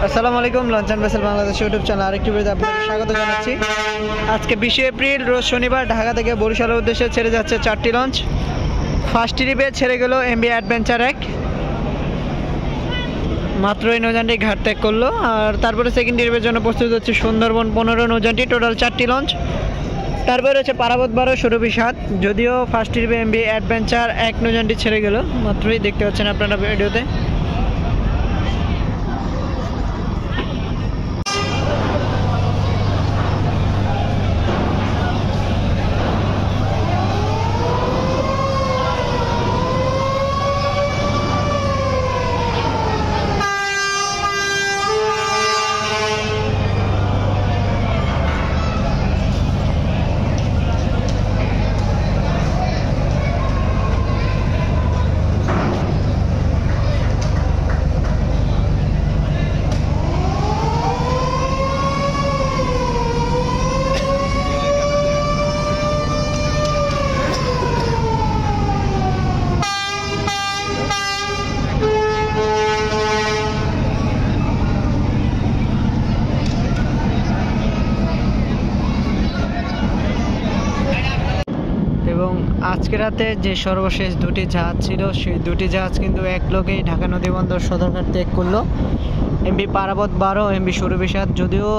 আসসালামু আলাইকুম, launch and vessel Bangladesh YouTube channel আরেকটি ভিডিওতে আপনাদের স্বাগত জানাচ্ছি। আজকে 20 এপ্রিল রোজ শনিবার ঢাকা থেকে বরিশালের উদ্দেশ্যে ছেড়ে যাচ্ছে 4টি লঞ্চ। ফার্স্ট ট্রিপে ছেড়ে গেল এমবি অ্যাডভেঞ্চার 1, মাত্র এই নৌযানটি ঘাট ত্যাগ করলো। আর তারপরে সেকেন্ড ট্রিপের জন্য প্রস্তুত হচ্ছে সুন্দরবন 15 নৌযানটি, টোটাল 4টি লঞ্চ। তারপরে হচ্ছে পারাবত 12, সুরভি 7। যদিও ফার্স্ট ট্রিপে এমবি অ্যাডভেঞ্চার 1 নৌযানটি ছেড়ে গেল, মাত্রই দেখতে পাচ্ছেন আপনারা ভিডিওতে। এবং আজকে রাতে যে সর্বশেষ দুটি জাহাজ ছিল, সেই দুটি জাহাজ কিন্তু এক লোকেই ঢাকা নদীবন্দর সদরঘাট ত্যাগ করলো। এমবি পারাবত 12, এমবি সুরভি 7। যদিও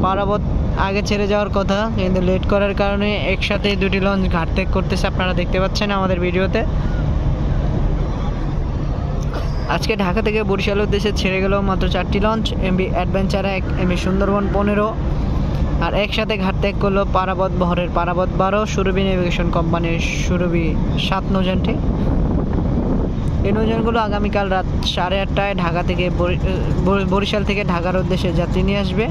পারাবত আগে ছেড়ে যাওয়ার কথা, কিন্তু লেট করার কারণে একসাথে দুটি লঞ্চ ঘাট ত্যাগ করতেছে, আপনারা দেখতে পাচ্ছেন আমাদের ভিডিওতে। আজকে ঢাকা থেকে বরিশালের উদ্দেশ্যে ছেড়ে গেল মাত্র 4টি launch, MB adventure 1, MB Sundarban 15, আর একসাথে ঘাট ত্যাগ করলো পারাবত বহরের পারাবত 12, সুরভি নেভিগেশন কোম্পানির সুরভি 7 নৌযানটি। এই নৌযানগুলো আগামীকাল রাত 8:30টায় ঢাকা থেকে বরিশাল থেকে ঢাকার উদ্দেশ্যে যাত্রী নিয়ে আসবে।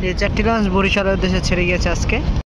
এই 4টি লঞ্চ বরিশালের উদ্দেশ্যে ছেড়ে গিয়েছে আজকে।